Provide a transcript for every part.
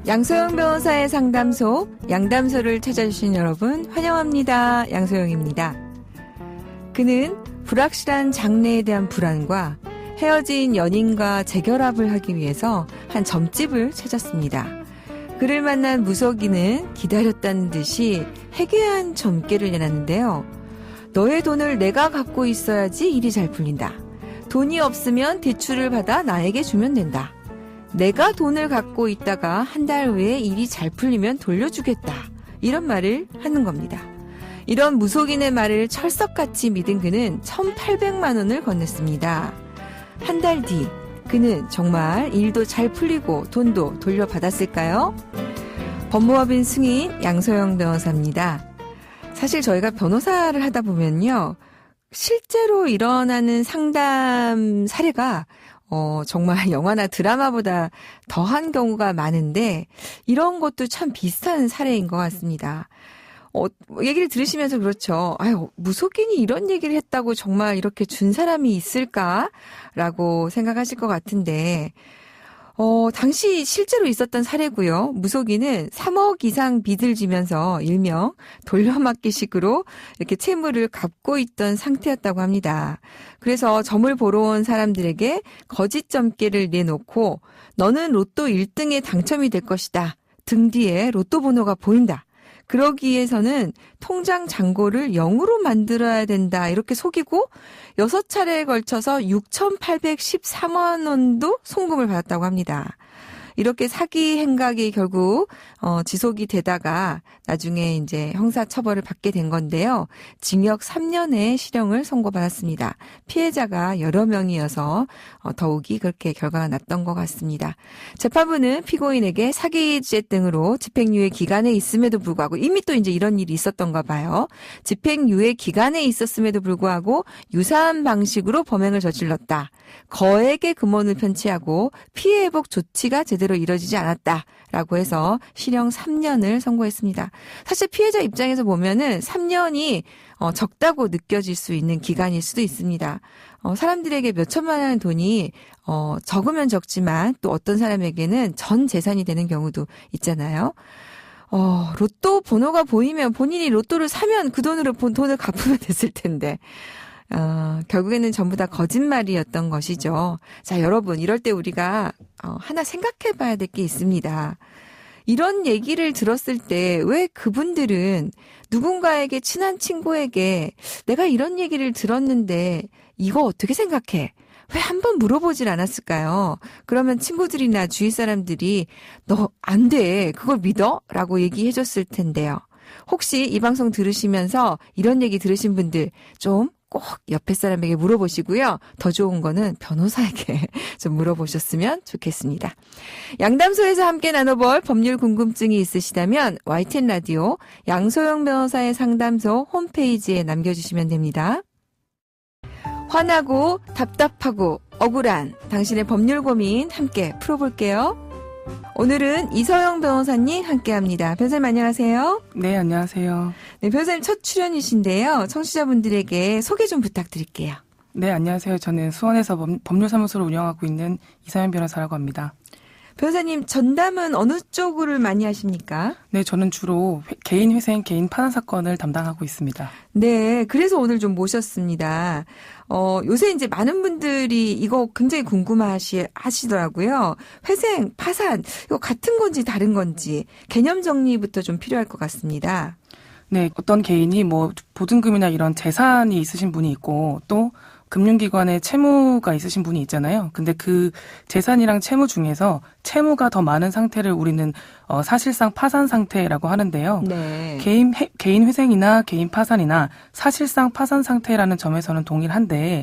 양소영 변호사의 상담소, 양담소를 찾아주신 여러분 환영합니다. 양소영입니다. 그는 불확실한 장래에 대한 불안과 헤어진 연인과 재결합을 하기 위해서 한 점집을 찾았습니다. 그를 만난 무속인은 기다렸다는 듯이 해괴한 점괘를 내놨는데요. 너의 돈을 내가 갖고 있어야지 일이 잘 풀린다. 돈이 없으면 대출을 받아 나에게 주면 된다. 내가 돈을 갖고 있다가 한 달 후에 일이 잘 풀리면 돌려주겠다. 이런 말을 하는 겁니다. 이런 무속인의 말을 철석같이 믿은 그는 1,800만 원을 건넸습니다. 한 달 뒤 그는 정말 일도 잘 풀리고 돈도 돌려받았을까요? 법무법인 승인 양소영 변호사입니다. 사실 저희가 변호사를 하다 보면요. 실제로 일어나는 상담 사례가 정말 영화나 드라마보다 더한 경우가 많은데 이런 것도 참 비슷한 사례인 것 같습니다. 얘기를 들으시면서 그렇죠. 아유, 무속인이 이런 얘기를 했다고 정말 이렇게 준 사람이 있을까라고 생각하실 것 같은데 당시 실제로 있었던 사례고요. 무속인은 3억 이상 빚을 지면서 일명 돌려막기식으로 이렇게 채무를 갚고 있던 상태였다고 합니다. 그래서 점을 보러 온 사람들에게 거짓 점괘를 내놓고 너는 로또 1등에 당첨이 될 것이다. 등 뒤에 로또 번호가 보인다. 그러기 위해서는 통장 잔고를 0으로 만들어야 된다. 이렇게 속이고 6차례에 걸쳐서 6,813만 원도 송금을 받았다고 합니다. 이렇게 사기 행각이 결국 지속이 되다가 나중에 이제 형사처벌을 받게 된 건데요. 징역 3년의 실형을 선고받았습니다. 피해자가 여러 명이어서 더욱이 그렇게 결과가 났던 것 같습니다. 재판부는 피고인에게 사기죄 등으로 집행유예 기간에 있음에도 불구하고 이미 또 이제 이런 일이 있었던가 봐요. 집행유예 기간에 있었음에도 불구하고 유사한 방식으로 범행을 저질렀다. 거액의 금원을 편취하고 피해 회복 조치가 제대로 이뤄지지 않았다라고 해서 실형 3년을 선고했습니다. 사실 피해자 입장에서 보면은 3년이 적다고 느껴질 수 있는 기간일 수도 있습니다. 사람들에게 몇 천만 원 돈이 적으면 적지만 또 어떤 사람에게는 전 재산이 되는 경우도 있잖아요. 로또 번호가 보이면 본인이 로또를 사면 그 돈으로 돈을 갚으면 됐을 텐데. 결국에는 전부 다 거짓말이었던 것이죠. 자, 여러분, 이럴 때 우리가 하나 생각해 봐야 될 게 있습니다. 이런 얘기를 들었을 때 왜 그분들은 누군가에게 친한 친구에게 내가 이런 얘기를 들었는데 이거 어떻게 생각해? 왜 한번 물어보질 않았을까요? 그러면 친구들이나 주위 사람들이 너 안 돼. 그걸 믿어? 라고 얘기해 줬을 텐데요. 혹시 이 방송 들으시면서 이런 얘기 들으신 분들 좀 꼭 옆에 사람에게 물어보시고요. 더 좋은 거는 변호사에게 좀 물어보셨으면 좋겠습니다. 양담소에서 함께 나눠볼 법률 궁금증이 있으시다면 YTN 라디오 양소영 변호사의 상담소 홈페이지에 남겨주시면 됩니다. 화나고 답답하고 억울한 당신의 법률 고민 함께 풀어볼게요. 오늘은 이서영 변호사님 함께합니다. 변호사님 안녕하세요. 네, 안녕하세요. 네, 변호사님 첫 출연이신데요. 청취자분들에게 소개 좀 부탁드릴게요. 네, 안녕하세요. 저는 수원에서 법률사무소를 운영하고 있는 이서영 변호사라고 합니다. 변호사님 전담은 어느 쪽을 많이 하십니까? 네, 저는 주로 개인 회생, 개인 파산 사건을 담당하고 있습니다. 네, 그래서 오늘 좀 모셨습니다. 요새 이제 많은 분들이 이거 굉장히 궁금하시더라고요. 회생, 파산, 이거 같은 건지 다른 건지 개념 정리부터 좀 필요할 것 같습니다. 네, 어떤 개인이 보증금이나 이런 재산이 있으신 분이 있고 또 금융기관에 채무가 있으신 분이 있잖아요. 근데 그 재산이랑 채무 중에서 채무가 더 많은 상태를 우리는 사실상 파산 상태라고 하는데요. 네. 개인 회생이나 개인 파산이나 사실상 파산 상태라는 점에서는 동일한데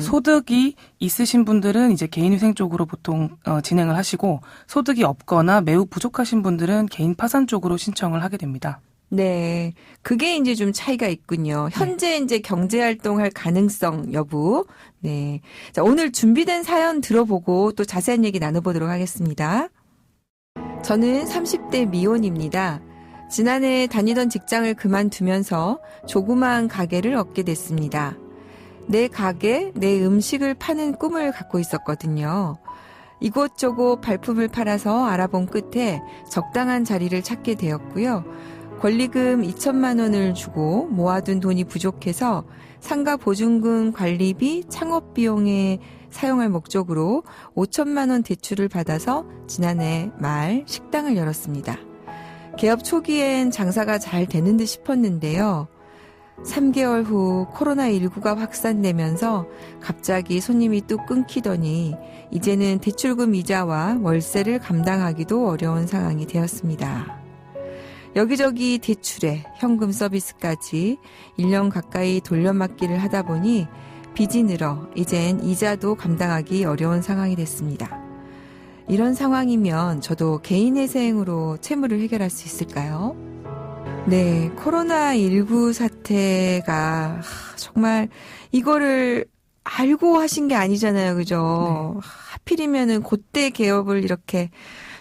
소득이 있으신 분들은 이제 개인 회생 쪽으로 보통 진행을 하시고 소득이 없거나 매우 부족하신 분들은 개인 파산 쪽으로 신청을 하게 됩니다. 네. 그게 이제 좀 차이가 있군요. 현재 이제 경제활동할 가능성 여부. 네. 자, 오늘 준비된 사연 들어보고 또 자세한 얘기 나눠보도록 하겠습니다. 저는 30대 미혼입니다. 지난해 다니던 직장을 그만두면서 조그마한 가게를 얻게 됐습니다. 내 가게, 내 음식을 파는 꿈을 갖고 있었거든요. 이곳저곳 발품을 팔아서 알아본 끝에 적당한 자리를 찾게 되었고요. 권리금 2천만 원을 주고 모아둔 돈이 부족해서 상가 보증금 관리비 창업 비용에 사용할 목적으로 5천만 원 대출을 받아서 지난해 말 식당을 열었습니다. 개업 초기엔 장사가 잘 되는 듯 싶었는데요. 3개월 후 코로나19가 확산되면서 갑자기 손님이 뚝 끊기더니 이제는 대출금 이자와 월세를 감당하기도 어려운 상황이 되었습니다. 여기저기 대출에 현금 서비스까지 1년 가까이 돌려막기를 하다 보니 빚이 늘어 이젠 이자도 감당하기 어려운 상황이 됐습니다. 이런 상황이면 저도 개인회생으로 채무를 해결할 수 있을까요? 네, 코로나19 사태가 정말 이거를 알고 하신 게 아니잖아요. 그죠? 네. 하필이면은 그때 개업을 이렇게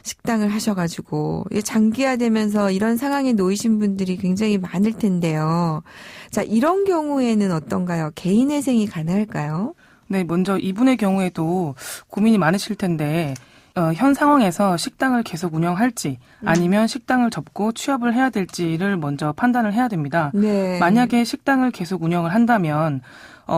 식당을 하셔가지고 장기화되면서 이런 상황에 놓이신 분들이 굉장히 많을 텐데요. 자, 이런 경우에는 어떤가요? 개인회생이 가능할까요? 네, 먼저 이분의 경우에도 고민이 많으실 텐데 현 상황에서 식당을 계속 운영할지 아니면 식당을 접고 취업을 해야 될지를 먼저 판단을 해야 됩니다. 네. 만약에 식당을 계속 운영을 한다면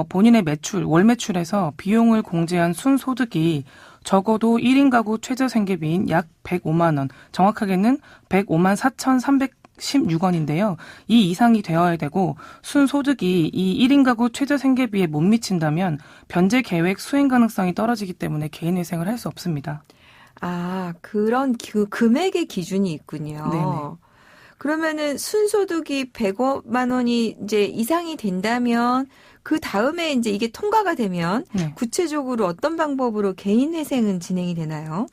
본인의 매출, 월 매출에서 비용을 공제한 순소득이 적어도 1인 가구 최저생계비인 약 105만 원, 정확하게는 105만 4,316원인데요. 이 이상이 되어야 되고 순소득이 이 1인 가구 최저생계비에 못 미친다면 변제 계획 수행 가능성이 떨어지기 때문에 개인회생을 할 수 없습니다. 아, 그런 금액의 기준이 있군요. 네네. 그러면은 순소득이 105만 원이 이제 이상이 된다면 그 다음에 이제 이게 통과가 되면 네. 구체적으로 어떤 방법으로 개인회생은 진행이 되나요?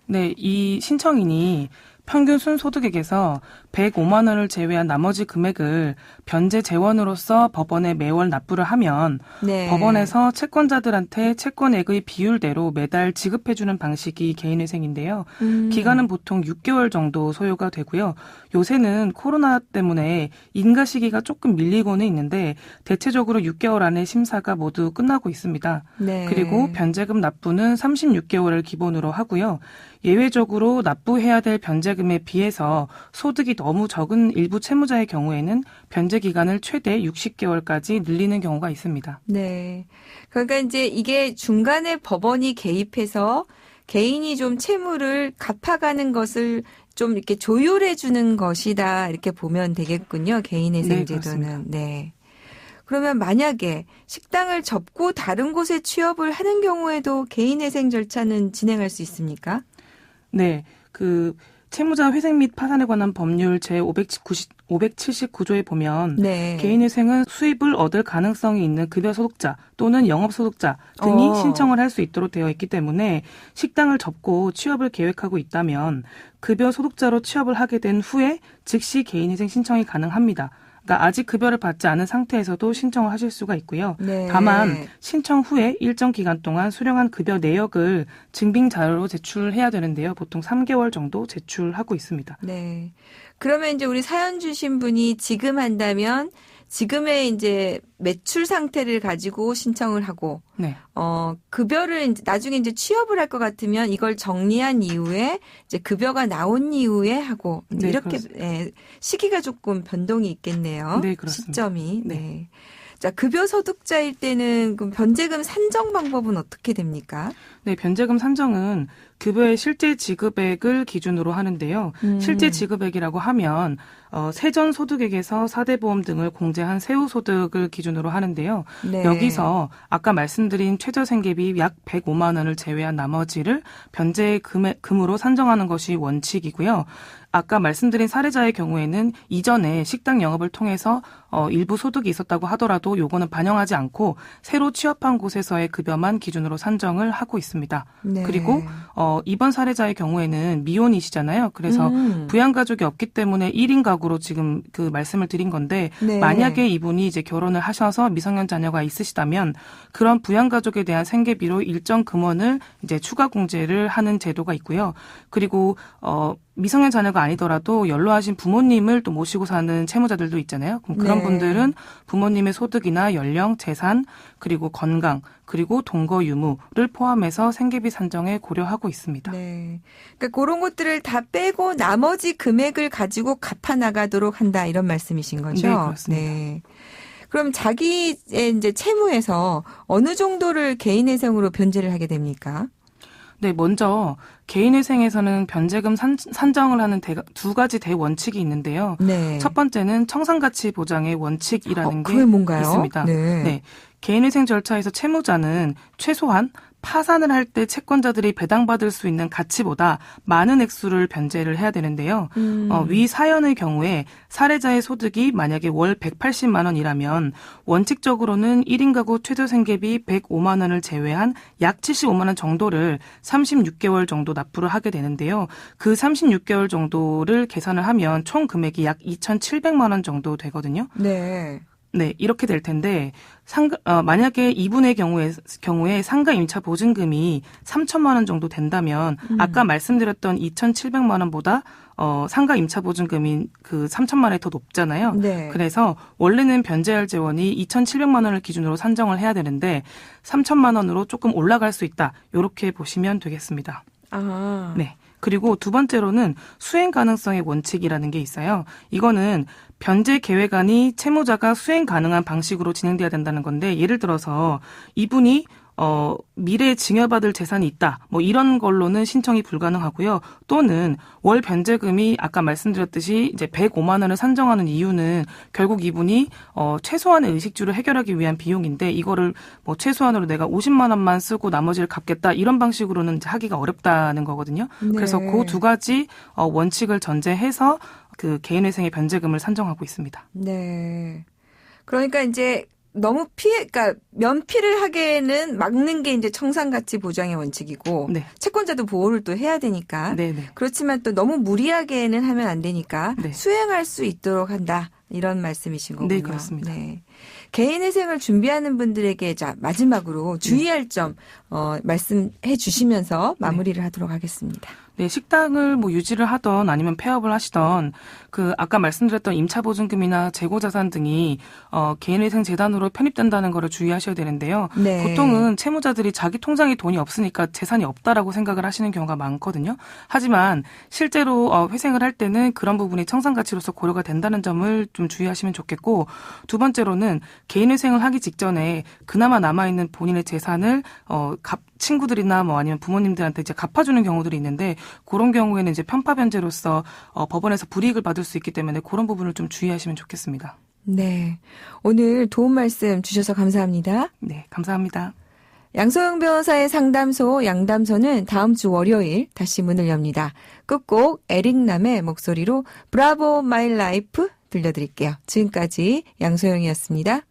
네, 이 신청인이 평균 순소득액에서 105만 원을 제외한 나머지 금액을 변제 재원으로서 법원에 매월 납부를 하면 네. 법원에서 채권자들한테 채권액의 비율대로 매달 지급해주는 방식이 개인회생인데요. 기간은 보통 6개월 정도 소요가 되고요. 요새는 코로나 때문에 인가 시기가 조금 밀리고는 있는데 대체적으로 6개월 안에 심사가 모두 끝나고 있습니다. 네. 그리고 변제금 납부는 36개월을 기본으로 하고요. 예외적으로 납부해야 될 변제금에 비해서 소득이 너무 적은 일부 채무자의 경우에는 변제 기간을 최대 60개월까지 늘리는 경우가 있습니다. 네. 그러니까 이제 이게 중간에 법원이 개입해서 개인이 좀 채무를 갚아가는 것을 좀 이렇게 조율해 주는 것이다. 이렇게 보면 되겠군요. 개인회생 제도는. 네. 그러면 만약에 식당을 접고 다른 곳에 취업을 하는 경우에도 개인회생 절차는 진행할 수 있습니까? 네. 채무자 회생 및 파산에 관한 법률 제579조에 보면 네. 개인회생은 수입을 얻을 가능성이 있는 급여소득자 또는 영업소득자 등이 신청을 할 수 있도록 되어 있기 때문에 식당을 접고 취업을 계획하고 있다면 급여소득자로 취업을 하게 된 후에 즉시 개인회생 신청이 가능합니다. 그러니까 아직 급여를 받지 않은 상태에서도 신청을 하실 수가 있고요. 네. 다만 신청 후에 일정 기간 동안 수령한 급여 내역을 증빙 자료로 제출해야 되는데요. 보통 3개월 정도 제출하고 있습니다. 네. 그러면 이제 우리 사연 주신 분이 지금 한다면 지금의 이제 매출 상태를 가지고 신청을 하고, 네. 급여를 이제 나중에 이제 취업을 할 것 같으면 이걸 정리한 이후에 이제 급여가 나온 이후에 하고, 네, 이렇게, 예, 시기가 조금 변동이 있겠네요. 네, 그렇습니다. 시점이. 네. 네. 자, 급여 소득자일 때는 그럼 변제금 산정 방법은 어떻게 됩니까? 네, 변제금 산정은 급여의 실제 지급액을 기준으로 하는데요. 실제 지급액이라고 하면 세전 소득액에서 4대 보험 등을 공제한 세후 소득을 기준으로 하는데요. 네. 여기서 아까 말씀드린 최저생계비 약 105만 원을 제외한 나머지를 변제금으로 산정하는 것이 원칙이고요. 아까 말씀드린 사례자의 경우에는 이전에 식당 영업을 통해서 일부 소득이 있었다고 하더라도 요거는 반영하지 않고 새로 취업한 곳에서의 급여만 기준으로 산정을 하고 있습니다. 네. 그리고 이번 사례자의 경우에는 미혼이시잖아요. 그래서 부양가족이 없기 때문에 1인 가구로 지금 그 말씀을 드린 건데 네. 만약에 이분이 이제 결혼을 하셔서 미성년 자녀가 있으시다면 그런 부양가족에 대한 생계비로 일정 금원을 이제 추가 공제를 하는 제도가 있고요. 그리고 미성년 자녀가 아니더라도 연로하신 부모님을 또 모시고 사는 채무자들도 있잖아요. 그럼 그런 네. 분들은 부모님의 소득이나 연령, 재산, 그리고 건강, 그리고 동거 유무를 포함해서 생계비 산정에 고려하고 있습니다. 네. 그러니까 그런 것들을 다 빼고 나머지 금액을 가지고 갚아 나가도록 한다 이런 말씀이신 거죠? 네, 그렇습니다. 네. 그럼 자기의 이제 채무에서 어느 정도를 개인회생으로 변제를 하게 됩니까? 네, 먼저 개인회생에서는 변제금 산정을 하는 두 가지 대원칙이 있는데요. 네. 첫 번째는 청산가치 보장의 원칙이라는 게 그게 뭔가요? 있습니다. 네. 네. 개인회생 절차에서 채무자는 최소한 파산을 할 때 채권자들이 배당받을 수 있는 가치보다 많은 액수를 변제를 해야 되는데요. 위 사연의 경우에 사례자의 소득이 만약에 월 180만 원이라면 원칙적으로는 1인 가구 최저 생계비 105만 원을 제외한 약 75만 원 정도를 36개월 정도 납부를 하게 되는데요. 그 36개월 정도를 계산을 하면 총 금액이 약 2,700만 원 정도 되거든요. 네. 네, 이렇게 될 텐데, 만약에 이분의 경우에 상가 임차 보증금이 3천만 원 정도 된다면, 아까 말씀드렸던 2,700만 원보다, 상가 임차 보증금인 그 3천만 원이 더 높잖아요. 네. 그래서 원래는 변제할 재원이 2,700만 원을 기준으로 산정을 해야 되는데, 3천만 원으로 조금 올라갈 수 있다. 이렇게 보시면 되겠습니다. 아. 네. 그리고 두 번째로는 수행 가능성의 원칙이라는 게 있어요. 이거는 변제 계획안이 채무자가 수행 가능한 방식으로 진행돼야 된다는 건데, 예를 들어서 이분이 미래에 증여받을 재산이 있다. 뭐 이런 걸로는 신청이 불가능하고요. 또는 월 변제금이 아까 말씀드렸듯이 이제 105만 원을 산정하는 이유는 결국 이분이 최소한의 의식주를 해결하기 위한 비용인데, 이거를 뭐 최소한으로 내가 50만 원만 쓰고 나머지를 갚겠다 이런 방식으로는 이제 하기가 어렵다는 거거든요. 네. 그래서 그 두 가지 원칙을 전제해서 그 개인회생의 변제금을 산정하고 있습니다. 네. 그러니까 이제 너무 그러니까 면피를 하기에는 막는 게 이제 청산가치 보장의 원칙이고, 네. 채권자도 보호를 또 해야 되니까. 네네. 그렇지만 또 너무 무리하게는 하면 안 되니까 네. 수행할 수 있도록 한다. 이런 말씀이신 거군요. 네, 그렇습니다. 네. 개인회생을 준비하는 분들에게 자 마지막으로 주의할 점 말씀해 주시면서 마무리를 하도록 하겠습니다. 네, 식당을 뭐 유지를 하던 아니면 폐업을 하시던 그 아까 말씀드렸던 임차보증금이나 재고자산 등이 개인회생 재단으로 편입된다는 거를 주의하셔야 되는데요. 네. 보통은 채무자들이 자기 통장에 돈이 없으니까 재산이 없다라고 생각을 하시는 경우가 많거든요. 하지만 실제로 회생을 할 때는 그런 부분이 청산가치로서 고려가 된다는 점을 좀 주의하시면 좋겠고, 두 번째로는 개인회생을 하기 직전에 그나마 남아있는 본인의 재산을 친구들이나 뭐 아니면 부모님들한테 이제 갚아주는 경우들이 있는데, 그런 경우에는 이제 편파 변제로서 법원에서 불이익을 받을 수 있기 때문에 그런 부분을 좀 주의하시면 좋겠습니다. 네. 오늘 도움 말씀 주셔서 감사합니다. 네, 감사합니다. 양소영 변호사의 상담소 양담소는 다음 주 월요일 다시 문을 엽니다. 끝곡 에릭남의 목소리로 브라보 마이 라이프 들려드릴게요. 지금까지 양소영이었습니다.